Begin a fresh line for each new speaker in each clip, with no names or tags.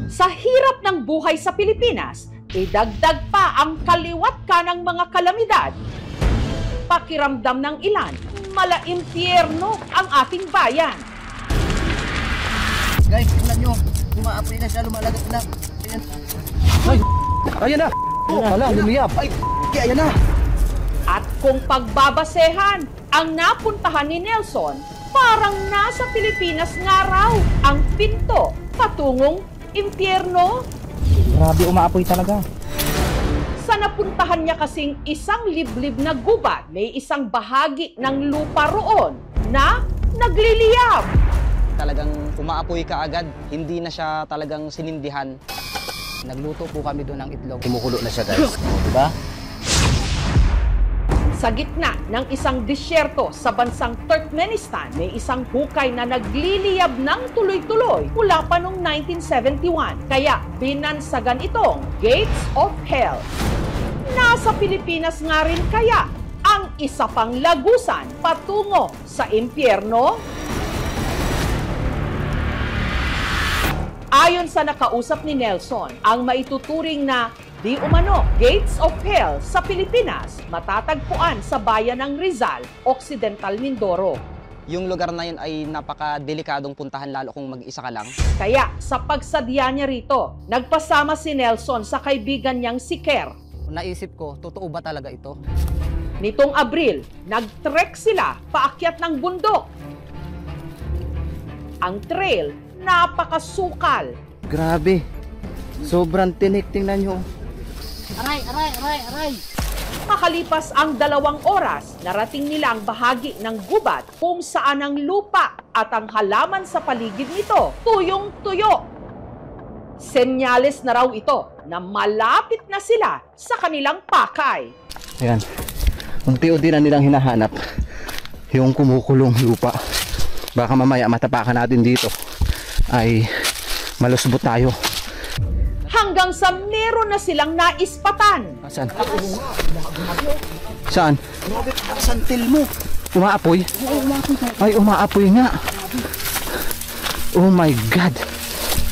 Sa hirap ng buhay sa Pilipinas, idagdag pa ang kaliwat ka ng mga kalamidad. Pakiramdam ng ilan, mala-impyerno ang ating bayan.
Guys, tingnan nyo. Umaapoy na siya, lumalagat na. Ayan. Ay, ayan na. Wala, lumiyap. Ay, ayan na.
At kung pagbabasehan ang napuntahan ni Nelson, parang nasa Pilipinas nga raw ang pinto patungong impyerno.
Grabe, umaapoy talaga.
Sa napuntahan niya kasing isang liblib na gubat, may isang bahagi ng lupa roon na nagliliyab.
Talagang umaapoy ka agad, hindi na siya talagang sinindihan. Nagluto po kami doon ng itlog.
Kumukulo na siya, guys. Diba?
Sa gitna ng isang disyerto sa bansang Turkmenistan, may isang hukay na nagliliyab ng tuloy-tuloy mula pa noong 1971. Kaya binansagan itong Gates of Hell. Nasa Pilipinas nga rin kaya ang isa pang lagusan patungo sa impyerno? Ayon sa nakausap ni Nelson, ang maituturing na di umano Gates of Hell sa Pilipinas matatagpuan sa bayan ng Rizal, Occidental Mindoro.
Yung lugar na yun ay napaka-delikadong puntahan lalo kung mag-isa ka lang.
Kaya sa pagsadya niya rito, nagpasama si Nelson sa kaibigan niyang si Ker.
Naisip ko, totoo ba talaga ito?
Nitong Abril, nag-trek sila paakyat ng bundok. Ang trail, napakasukal.
Grabe. Sobrang tinik, tingnan nyo.
Aray!
Makalipas ang 2 oras, narating nila ang bahagi ng gubat kung saan ang lupa at ang halaman sa paligid nito tuyong-tuyo. Senyales na raw ito na malapit na sila sa kanilang pakay.
Ayan. Unti-unti na nilang hinahanap yung kumukulong lupa. Baka mamaya matapakan natin dito ay malusbot tayo.
Hanggang sa meron na silang naispatan.
Saan? Saan? Santil mo. Umaapoy? Ay, umaapoy nga. Oh my God.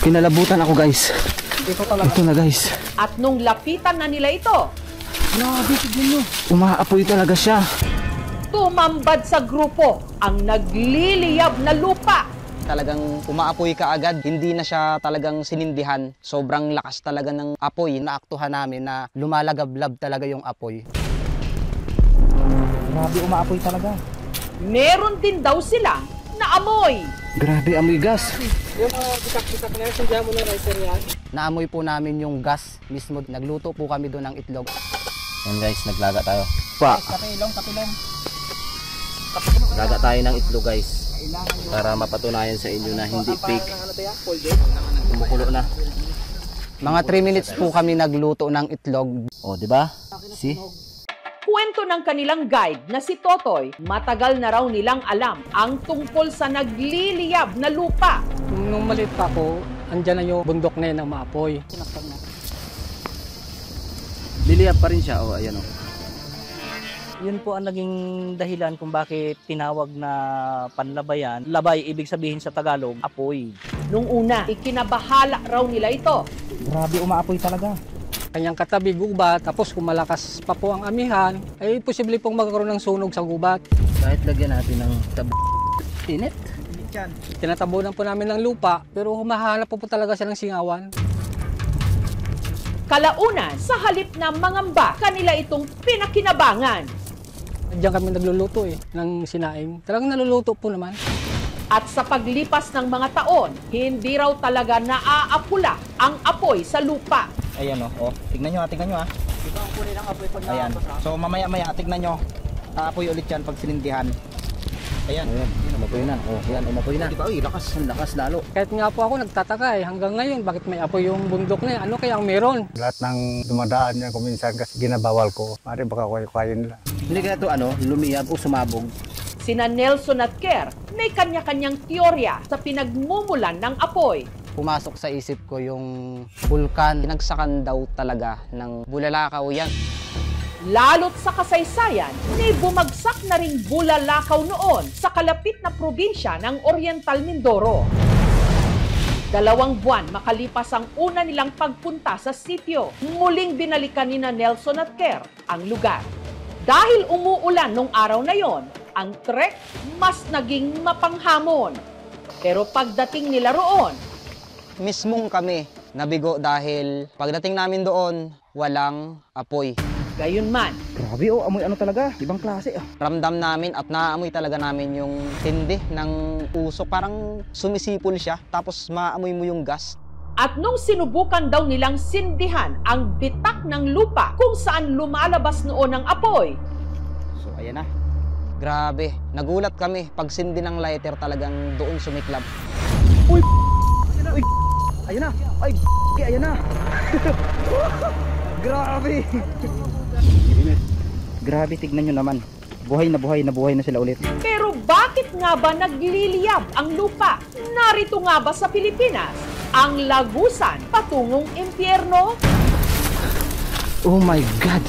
Kinalabutan ako, guys. Ito na, guys.
At nung lapitan na nila ito,
Umaapoy talaga siya.
tumambad sa grupo ang nagliliyab na lupa.
Talagang umaapoy ka agad, hindi na siya talagang sinindihan. Sobrang lakas talaga ng apoy. Naaktuhan namin na lumalagablab talaga yung apoy.
Grabe, umaapoy talaga.
Meron din daw sila na amoy.
Grabe, amoy gas.
Naamoy po namin yung gas mismo. Nagluto po kami doon ng itlog.
Yan guys, naglaga tayo. Pa.
Kapilong.
Laga tayo ng itlog, guys. Para mapatunayan sa inyo na hindi fake. Kumukulo na.
Mga 3 minutes po kami nagluto ng itlog.
Oh, di ba? See?
Kwento ng kanilang guide na si Totoy, matagal na raw nilang alam ang tungkol sa nagliliyab na lupa.
Nung maliit pa ako, andyan na yung bundok na yun na maapoy.
Liliyap pa rin siya. Oh, ayan oh.
Yun po ang naging dahilan kung bakit tinawag na panlabayan. Labay, ibig sabihin sa Tagalog, apoy.
Nung una, ikinabahala raw nila ito.
Grabe, umaapoy talaga.
Kanyang katabi gubat, tapos kung malakas pa po ang amihan, ay posible pong magkaroon ng sunog sa gubat.
Kahit lagyan natin ng init.
Tinatabunan po namin ng lupa, pero humahanap po talaga siya ng singawan.
Kalaunan, sa halip na mangamba, kanila itong pinakinabangan.
Diyan kami nagluluto ng sinaing. Talagang naluluto po naman.
At sa paglipas ng mga taon, hindi raw talaga naaapula ang apoy sa lupa.
Ayan oh. Tignan nyo ha. Ayan. So mamaya-maya, tignan nyo. Aapoy ulit yan pag sinindihan. Ayan.
Umapoy na. Oh, yan, umapoy na.
Diba? Uy, lakas.
Ang lakas lalo.
Kahit nga po ako nagtataka hanggang ngayon, bakit may apoy yung bundok na yan? Ano kaya ang meron?
Lahat ng dumadaan niya kuminsan kasi ginabawal ko. Mari baka kayo nila.
Hindi kaya ito lumiyab o sumabog.
Sina Nelson at Ker, may kanya-kanyang teorya sa pinagmumulan ng apoy.
Pumasok sa isip ko yung bulkan. Pinagsakan daw talaga ng bulalakaw yan.
Lalo't sa kasaysayan, may bumagsak na ring bulalakaw noon sa kalapit na probinsya ng Oriental Mindoro. 2 buwan makalipas ang una nilang pagpunta sa sityo, muling binalikan ni Nelson at Ker ang lugar. Dahil umuulan nung araw na yon, ang trek mas naging mapanghamon. Pero pagdating nila roon,
Mismong kami nabigo dahil pagdating namin doon, walang apoy.
gayunman,
Grabe oh, amoy ano talaga, ibang klase ah.
Ramdam namin at naamoy talaga namin yung tindi ng usok. Parang sumisipol siya, tapos maamoy mo yung gas.
at nung sinubukan daw nilang sindihan ang bitak ng lupa kung saan lumalabas noon ang apoy,
So ayan na.
Grabe, nagulat kami. Pag sindi ng lighter talagang doon sumiklab.
Ayan na. Ay, ayan na. Grabe. Grabe, tignan nyo naman. Buhay na sila ulit.
pero bakit nga ba nagliliyab ang lupa? Narito nga ba sa Pilipinas ang lagusan patungong impyerno?
Oh my God!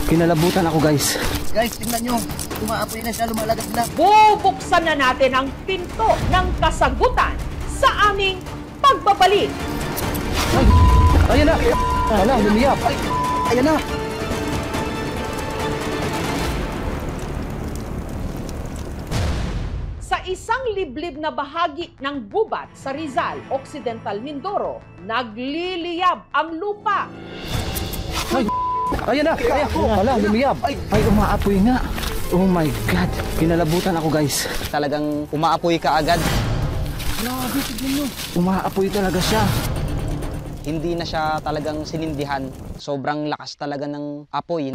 Kinalabutan ako guys.
Guys, tingnan nyo. Umaapoy na siya, lumalagas na.
Bubuksan na natin ang pinto ng kasagutan sa aming pagbabalik.
Ayan na! Wala, lumiyap.
Ayan na.
Sa isang liblib na bahagi ng gubat sa Rizal, Occidental Mindoro, nagliliyab ang lupa.
Ayan na! Wala, lumiyap. Ay, umaapoy nga. Oh my God! Kinalabutan ako guys.
Talagang umaapoy ka agad.
Umaapoy talaga siya.
Hindi na siya talagang sinindihan. Sobrang lakas talaga ng apoy.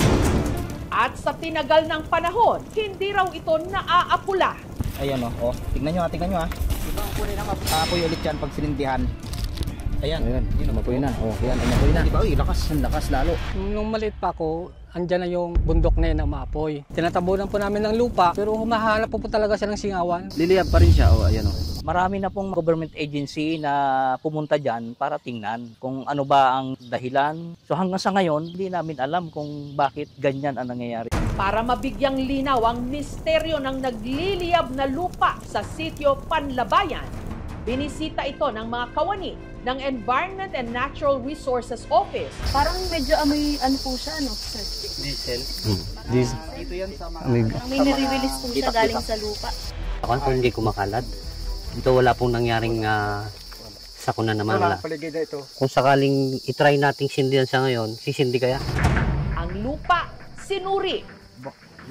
At sa tinagal ng panahon, hindi raw ito naaapula.
Ayan oh. Tignan nyo ah. Apoy ulit yan pag sinindihan. Ayan.
Ayan, umapoy na. Oh, ayan, umapoy na.
Diba? Uy, lakas. Ang lakas lalo.
Nung maliit pa ako, andyan na yung bundok na yun na maapoy. Tinatabunan po namin ng lupa, pero humahanap po talaga siya ng singawan.
Liliyab pa rin siya. Oh, ayan oh.
Marami na pong government agency na pumunta dyan para tingnan kung ano ba ang dahilan. So hanggang sa ngayon, hindi namin alam kung bakit ganyan ang nangyayari.
Para mabigyang linaw ang misteryo ng nagliliyab na lupa sa sitio Panlabayan, binisita ito ng mga kawani ng Environment and Natural Resources Office.
Parang medyo amoy ano po siya, no? Sir?
This,
May nire-release po siya galing sa lupa.
Ako kung hindi kumakalat. Ito wala pong nangyaring sakuna naman. Wala.
Paligid na ito.
Kung sakaling itry nating sindihan sa ngayon, sisindi kaya?
Ang lupa, sinuri.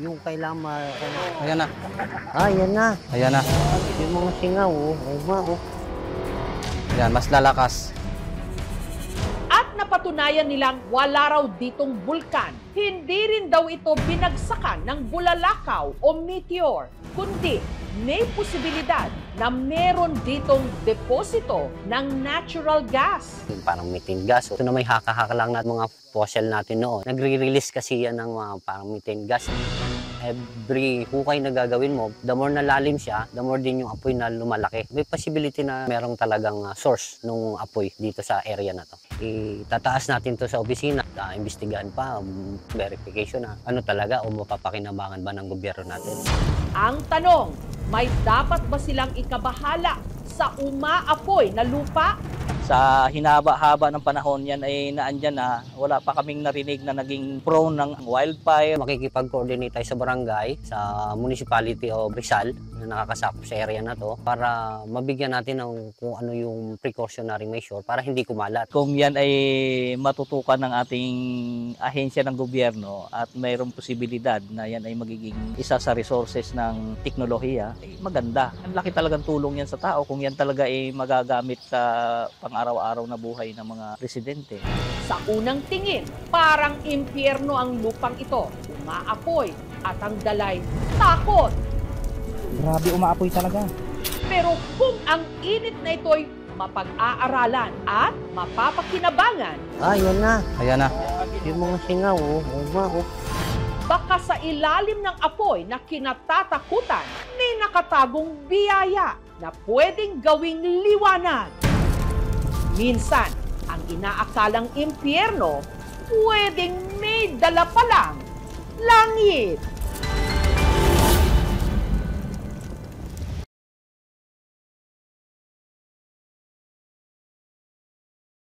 Yung kailangan
Ayan na.
yan na.
Ayan na.
Yung mga singaw,
Ayan, mas lalakas.
At napatunayan nilang wala raw ditong bulkan. Hindi rin daw ito binagsakan ng bulalakaw o meteor, kundi may posibilidad na meron ditong deposito ng natural gas.
Parang methane gas. Ito na may haka-haka lang natin mga fossil natin noon. Nagre-release kasi yan ng mga parang methane gas. Every hukay na gagawin mo, the more na lalim siya, the more din yung apoy na lumalaki. May possibility na merong talagang source ng apoy dito sa area na to. Itataas natin to sa opisina, imbestigahan pa, verification na ano talaga o mapapakinabangan ba ng gobyerno natin.
Ang tanong, may dapat ba silang ikabahala sa umaapoy na lupa?
Sa hinaba-haba ng panahon yan ay naandyan na wala pa kaming narinig na naging prone ng wildfire.
Makikipag-coordinate tayo sa barangay, sa municipality of Rizal na nakakasakop sa area na to para mabigyan natin ng kung ano yung precautionary measure para hindi kumalat.
Kung yan ay matutukan ng ating ahensya ng gobyerno at mayroong posibilidad na yan ay magiging isa sa resources ng teknolohiya, ay maganda. Ang laki talagang tulong yan sa tao kung yan talaga ay magagamit sa pang-araw-araw na buhay ng mga residente.
Sa unang tingin, parang impyerno ang lupang ito. Umaapoy at ang dalay, takot.
Grabe, umaapoy talaga.
Pero kung ang init na ito'y mapag-aaralan at mapapakinabangan,
Yan na.
Ayan na.
Yung mga singaw,
baka sa ilalim ng apoy na kinatatakutan, may nakatagong biyaya na pwedeng gawing liwanag. Minsan, ang inaakalang impyerno, pwedeng may dala palang langit.